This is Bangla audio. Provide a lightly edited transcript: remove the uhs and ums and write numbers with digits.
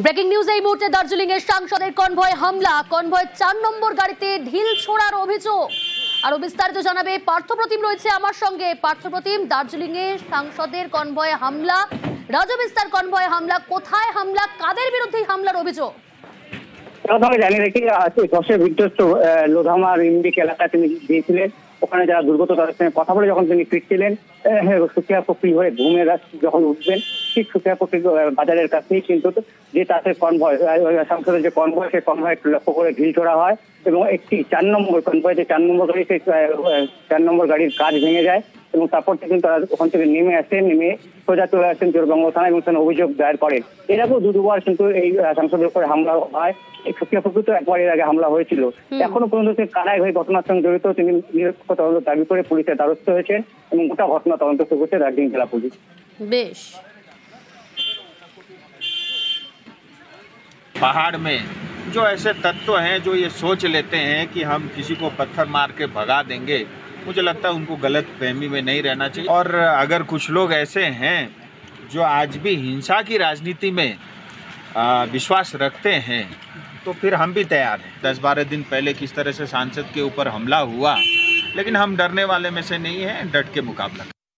ব্রেকিং নিউজ এই মুহূর্তে দার্জিলিং এর সাংসদের কনভয় হামলা, কনভয় 4 নম্বর গাড়িতে ঢিল ছোড়ার অভিযোগ। আরো বিস্তারিত জানাবে পার্থপ্রতিম রয়েছে আমার সঙ্গে। পার্থপ্রতিম, দার্জিলিং এর সাংসদের কনভয় হামলা, রাজবিস্তার কনভয় হামলা, কোথায় হামলা, কাদের বিরুদ্ধে হামলার অভিযোগ? প্রথমে জানিয়ে রাখি, ধসে বিধ্বস্ত লোধামা রিমডিক এলাকায় তিনি গিয়েছিলেন। ওখানে যারা দুর্গত তাদের সঙ্গে কথা বলে যখন তিনি ফিরছিলেন, সুখিয়াপট্টি হয়ে ঘুমের যখন উঠবেন, ঠিক সুখিয়াপট্টি বাজারের কাছেই কিন্তু যে তাদের কনভয়, সংসদের যে কনভয়, সেই কনভয় লক্ষ্য করে ঢিল ছোড়া হয় এবং একটি 4 নম্বর কনভয়, যে 4 নম্বর গাড়ি, সেই 4 নম্বর গাড়ির কাঁচ ভেঙে যায় এবং তারপর থেকে তারা ওখান থেকে নেমে সোজা চলে আসেন জোরবঙ্গ থানায় এবং সেখানে অভিযোগ দায়ের করেন। এর আগেও দুবার কিন্তু এই সাংসদের উপরে হামলা হয়। এই সুখিয়াপট্টিতে একবার এর আগে হামলা হয়েছিল। এখনো পর্যন্ত তিনি কারায় হয়ে ঘটনার সঙ্গে জড়িত, তিনি নিরপেক্ষ তদন্ত দাবি করে পুলিশের দ্বারস্থ হয়েছেন এবং গোটা ঘটনা তদন্ত শুরু করছে দার্জিলিং জেলা পুলিশ। বেশ। पहाड़ में जो ऐसे तत्व हैं जो ये सोच लेते हैं कि हम किसी को पत्थर मार के भगा देंगे, मुझे लगता है उनको गलत फहमी में नहीं रहना चाहिए। और अगर कुछ लोग ऐसे हैं जो आज भी हिंसा की राजनीति में विश्वास रखते हैं, तो फिर हम भी तैयार हैं। 10-12 दिन पहले किस तरह से सांसद के ऊपर हमला हुआ, लेकिन हम डरने वाले में से नहीं हैं, डट के मुकाबला